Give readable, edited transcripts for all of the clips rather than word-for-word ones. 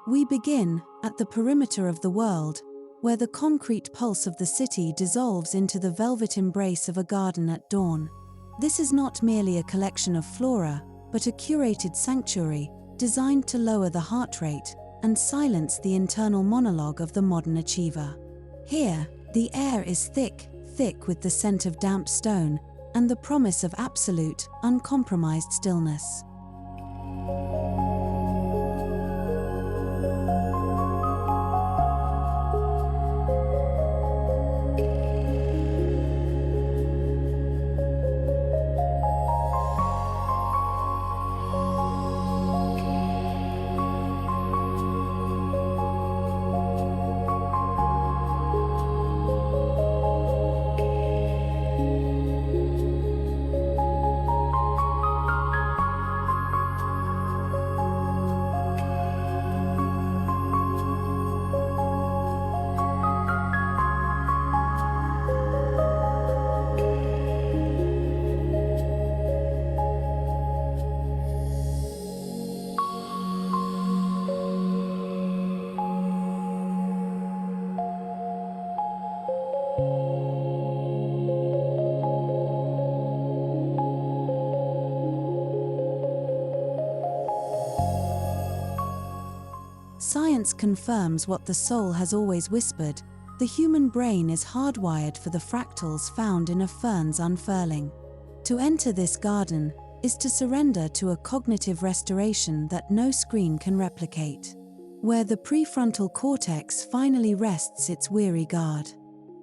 We begin at the perimeter of the world, where the concrete pulse of the city dissolves into the velvet embrace of a garden at dawn. This is not merely a collection of flora, but a curated sanctuary designed to lower the heart rate and silence the internal monologue of the modern achiever. Here, the air is thick with the scent of damp stone and the promise of absolute, uncompromised stillness. Science confirms what the soul has always whispered: the human brain is hardwired for the fractals found in a fern's unfurling. To enter this garden is to surrender to a cognitive restoration that no screen can replicate, where the prefrontal cortex finally rests its weary guard.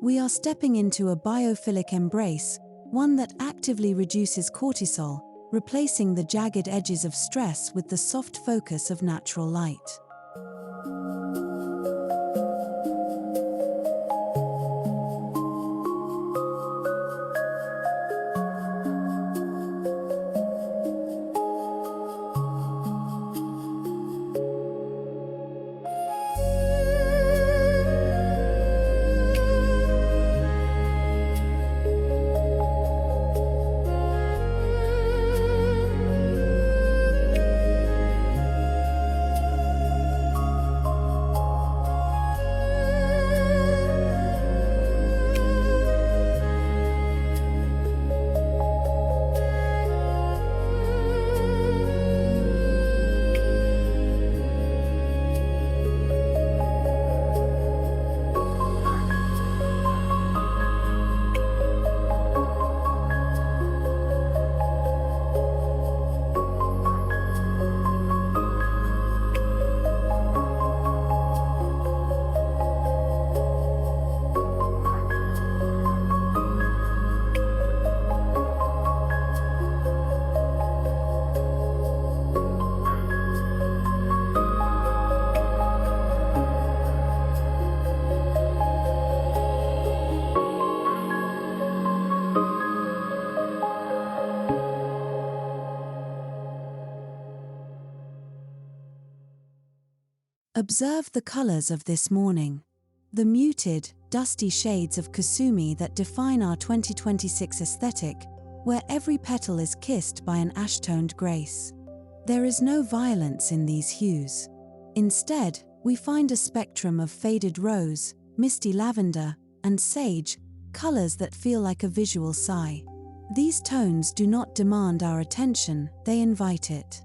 We are stepping into a biophilic embrace, one that actively reduces cortisol, replacing the jagged edges of stress with the soft focus of natural light. Observe the colors of this morning. The muted, dusty shades of Kusumi that define our 2026 aesthetic, where every petal is kissed by an ash-toned grace. There is no violence in these hues. Instead, we find a spectrum of faded rose, misty lavender, and sage, colors that feel like a visual sigh. These tones do not demand our attention, they invite it.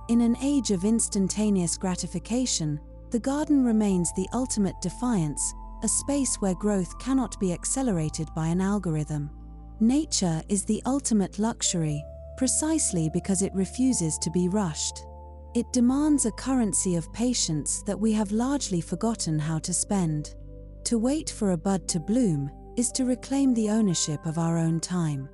In an age of instantaneous gratification, the garden remains the ultimate defiance, a space where growth cannot be accelerated by an algorithm. Nature is the ultimate luxury, precisely because it refuses to be rushed. It demands a currency of patience that we have largely forgotten how to spend. To wait for a bud to bloom is to reclaim the ownership of our own time.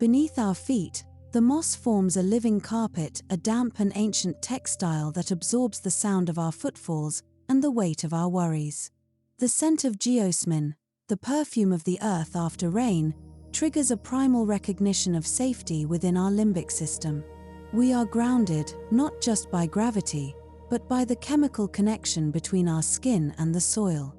Beneath our feet, the moss forms a living carpet, a damp and ancient textile that absorbs the sound of our footfalls and the weight of our worries. The scent of geosmin, the perfume of the earth after rain, triggers a primal recognition of safety within our limbic system. We are grounded, not just by gravity, but by the chemical connection between our skin and the soil.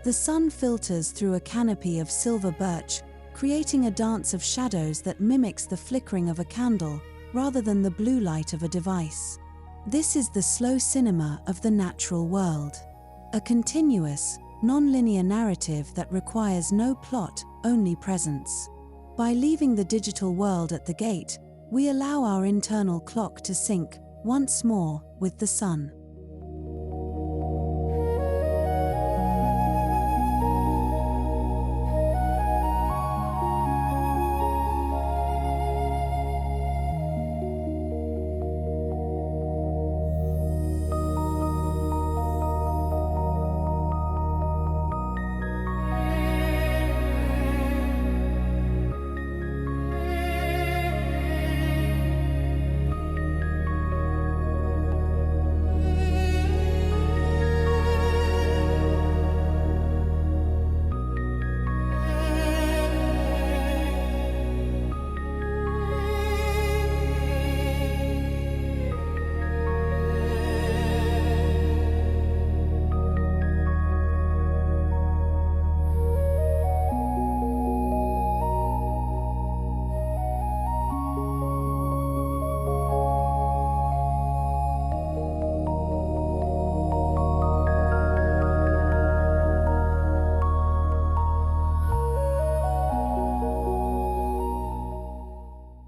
The sun filters through a canopy of silver birch, creating a dance of shadows that mimics the flickering of a candle rather than the blue light of a device. This is the slow cinema of the natural world. A continuous, non-linear narrative that requires no plot, only presence. By leaving the digital world at the gate, we allow our internal clock to sync, once more, with the sun.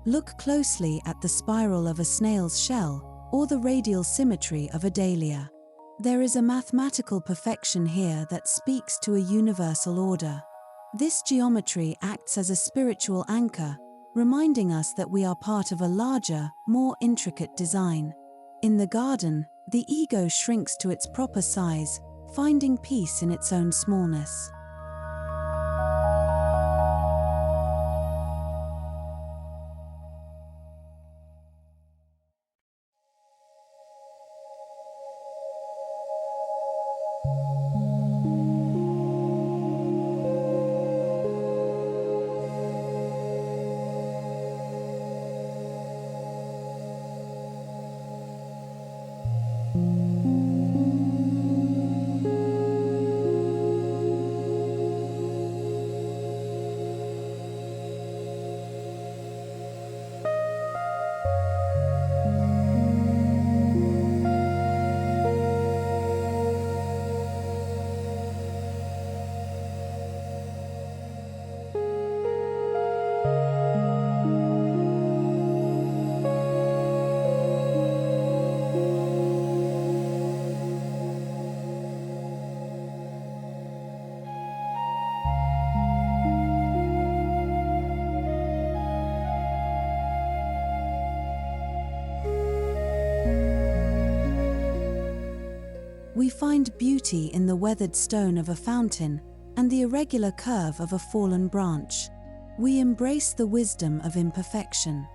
Look closely at the spiral of a snail's shell or the radial symmetry of a dahlia. There is a mathematical perfection here that speaks to a universal order. This geometry acts as a spiritual anchor, reminding us that we are part of a larger, more intricate design. In the garden, the ego shrinks to its proper size, finding peace in its own smallness. We find beauty in the weathered stone of a fountain and the irregular curve of a fallen branch. We embrace the wisdom of imperfection.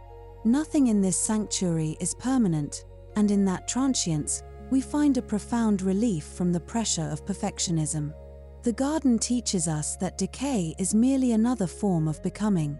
Nothing in this sanctuary is permanent, and in that transience, we find a profound relief from the pressure of perfectionism. The garden teaches us that decay is merely another form of becoming.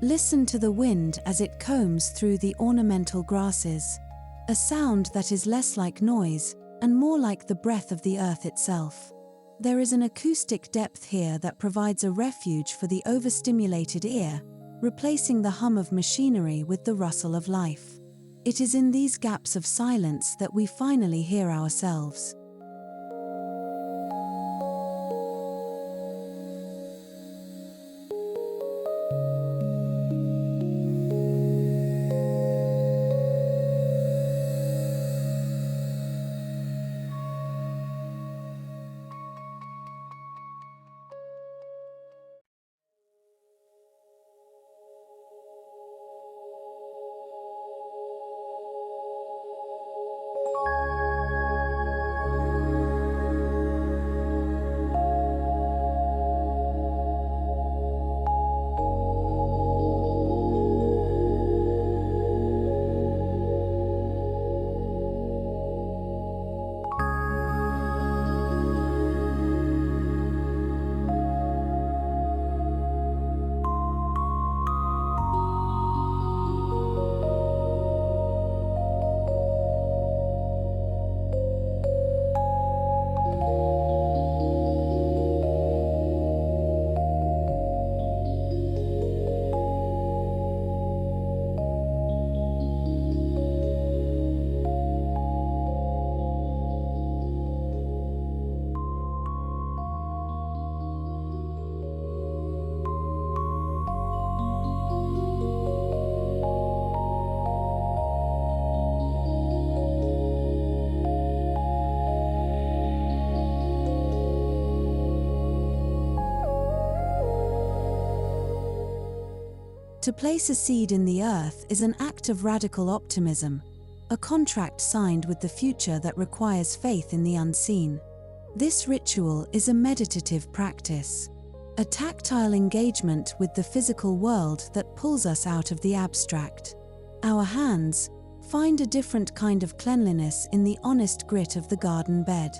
Listen to the wind as it combs through the ornamental grasses, a sound that is less like noise and more like the breath of the earth itself. There is an acoustic depth here that provides a refuge for the overstimulated ear, replacing the hum of machinery with the rustle of life. It is in these gaps of silence that we finally hear ourselves. To place a seed in the earth is an act of radical optimism, a contract signed with the future that requires faith in the unseen. This ritual is a meditative practice, a tactile engagement with the physical world that pulls us out of the abstract. Our hands find a different kind of cleanliness in the honest grit of the garden bed.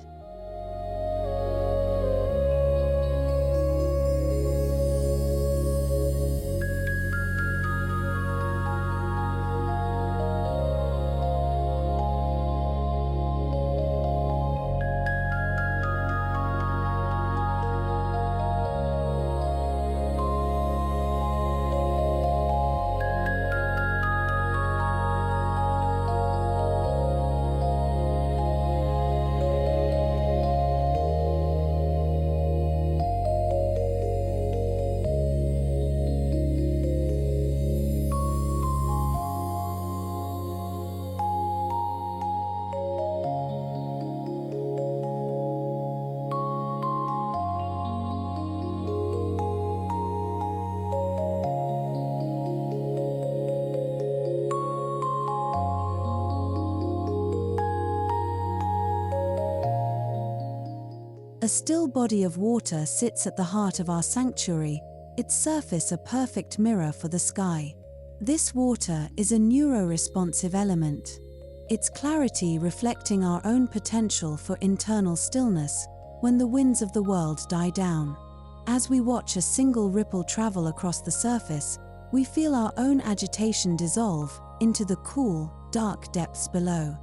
A still body of water sits at the heart of our sanctuary, its surface a perfect mirror for the sky. This water is a neuro-responsive element, its clarity reflecting our own potential for internal stillness when the winds of the world die down. As we watch a single ripple travel across the surface, we feel our own agitation dissolve into the cool, dark depths below.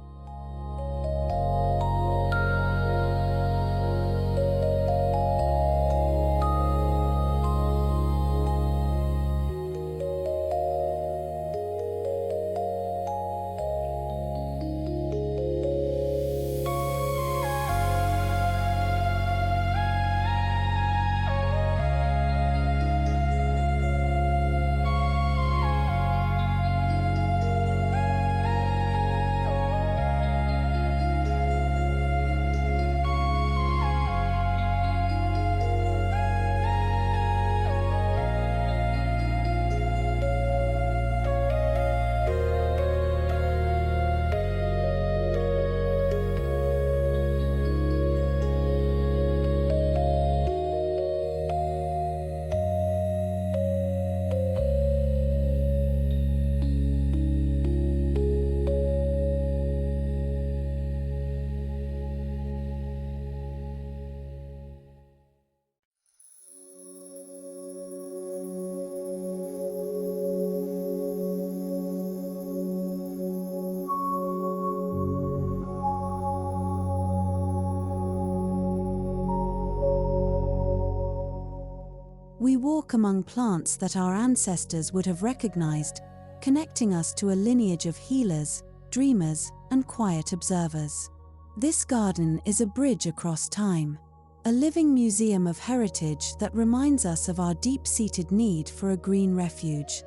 We walk among plants that our ancestors would have recognized, connecting us to a lineage of healers, dreamers, and quiet observers. This garden is a bridge across time, a living museum of heritage that reminds us of our deep-seated need for a green refuge.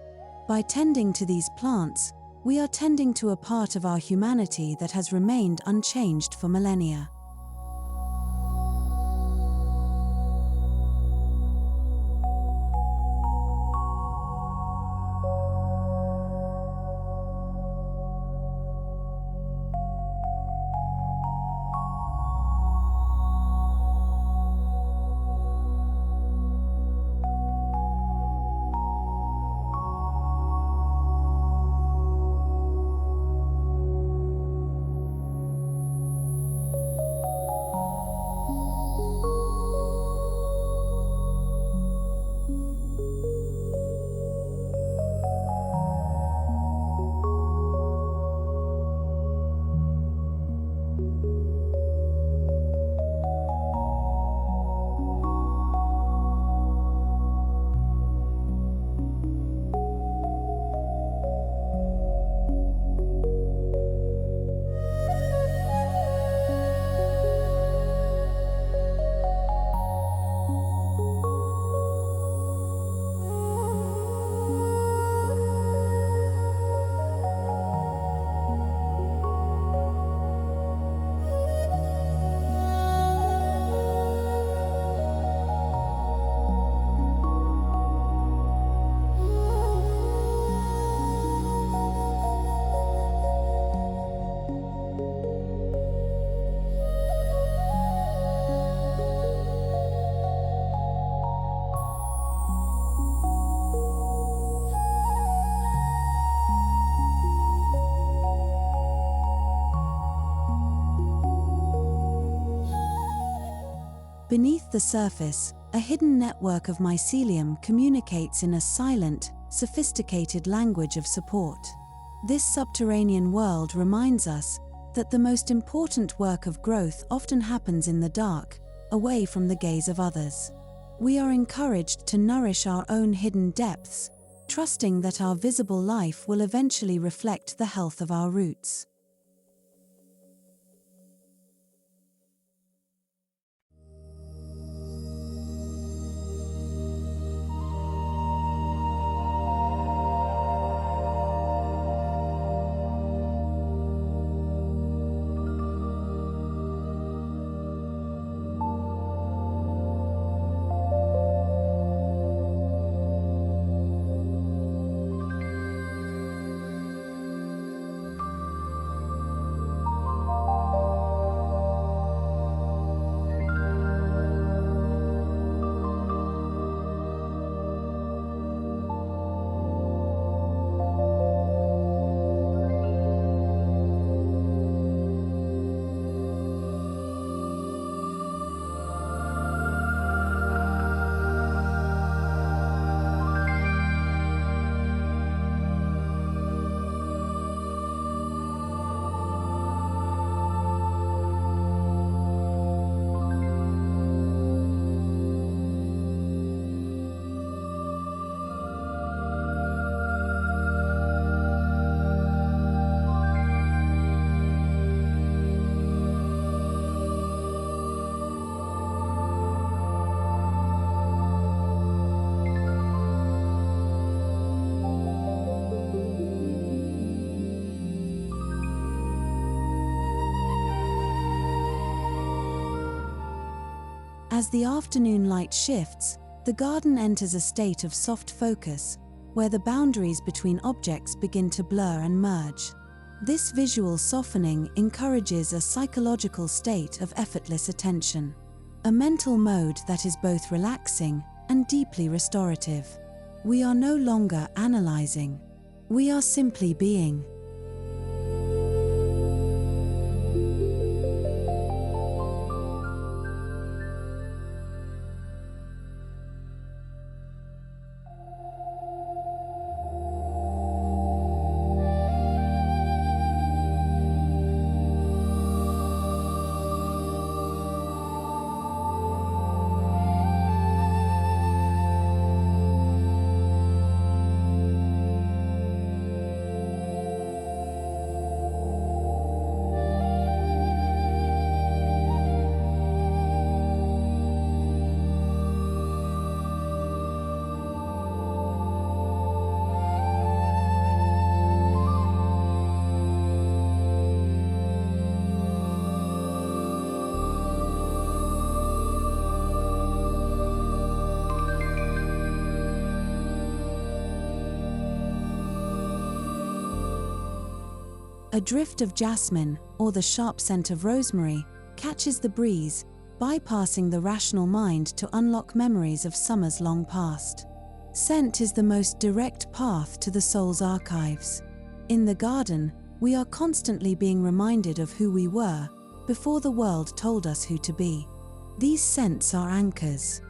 By tending to these plants, we are tending to a part of our humanity that has remained unchanged for millennia. Beneath the surface, a hidden network of mycelium communicates in a silent, sophisticated language of support. This subterranean world reminds us that the most important work of growth often happens in the dark, away from the gaze of others. We are encouraged to nourish our own hidden depths, trusting that our visible life will eventually reflect the health of our roots. As the afternoon light shifts, the garden enters a state of soft focus, where the boundaries between objects begin to blur and merge. This visual softening encourages a psychological state of effortless attention, a mental mode that is both relaxing and deeply restorative. We are no longer analyzing. We are simply being. A drift of jasmine, or the sharp scent of rosemary, catches the breeze, bypassing the rational mind to unlock memories of summers long past. Scent is the most direct path to the soul's archives. In the garden, we are constantly being reminded of who we were, before the world told us who to be. These scents are anchors.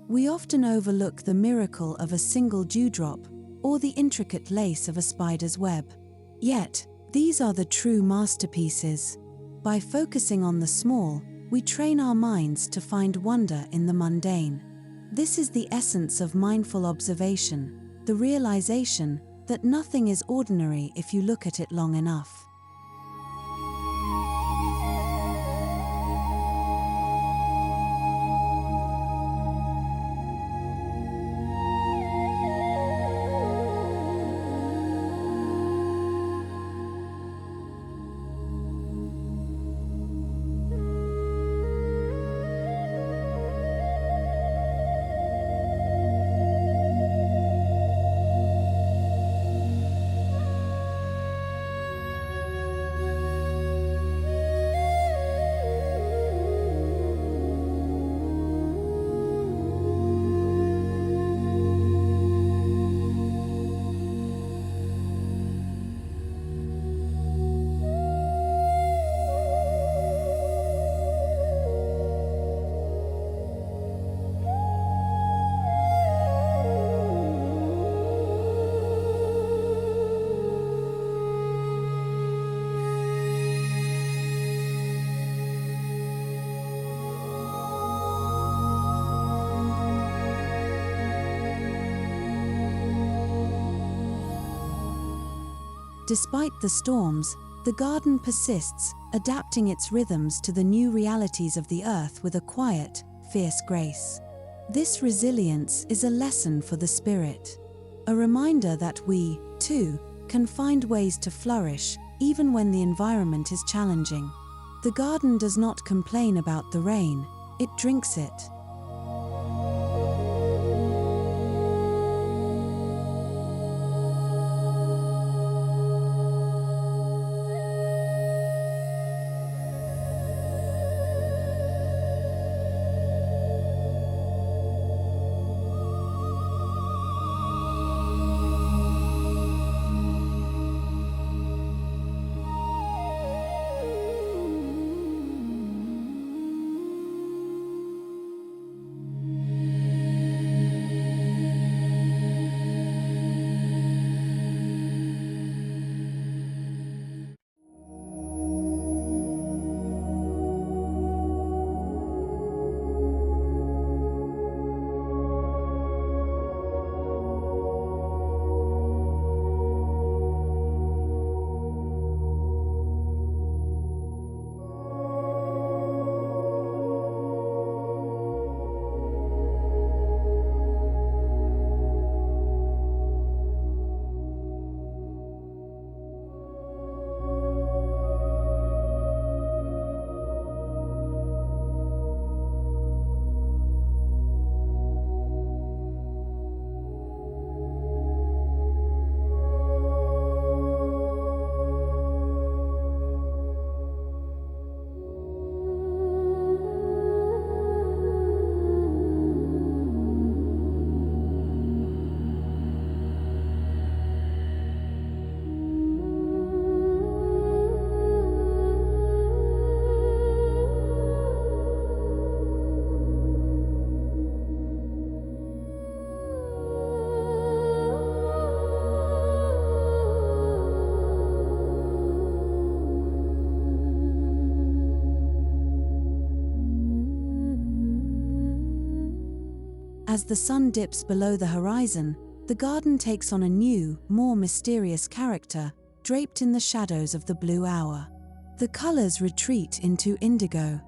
We often overlook the miracle of a single dewdrop or the intricate lace of a spider's web. Yet, these are the true masterpieces. By focusing on the small, we train our minds to find wonder in the mundane. This is the essence of mindful observation, the realization that nothing is ordinary if you look at it long enough. Despite the storms, the garden persists, adapting its rhythms to the new realities of the earth with a quiet, fierce grace. This resilience is a lesson for the spirit, a reminder that we, too, can find ways to flourish, even when the environment is challenging. The garden does not complain about the rain, it drinks it. As the sun dips below the horizon, the garden takes on a new, more mysterious character, draped in the shadows of the blue hour. The colors retreat into indigo.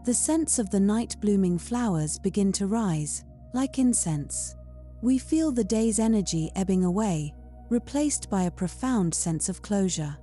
The scents of the night-blooming flowers begin to rise, like incense. We feel the day's energy ebbing away, replaced by a profound sense of closure.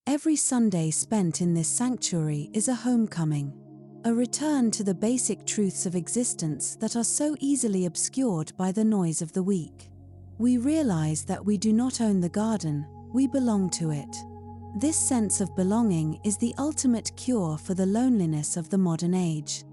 Every Sunday spent in this sanctuary is a homecoming, a return to the basic truths of existence that are so easily obscured by the noise of the week. We realize that we do not own the garden, we belong to it. This sense of belonging is the ultimate cure for the loneliness of the modern age.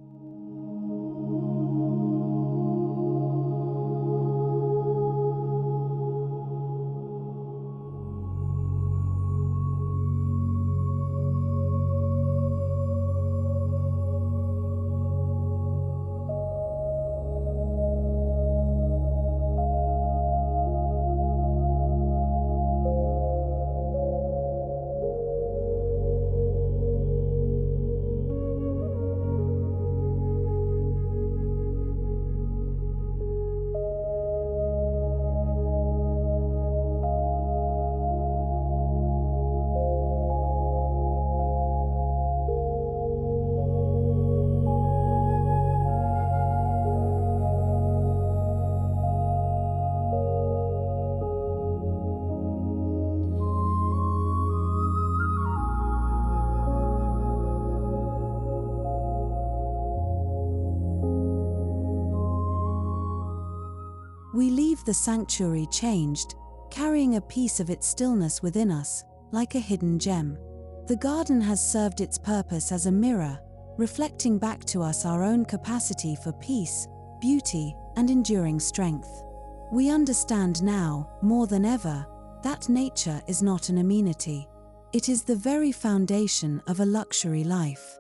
We leave the sanctuary changed, carrying a piece of its stillness within us, like a hidden gem. The garden has served its purpose as a mirror, reflecting back to us our own capacity for peace, beauty, and enduring strength. We understand now, more than ever, that nature is not an amenity. It is the very foundation of a luxury life.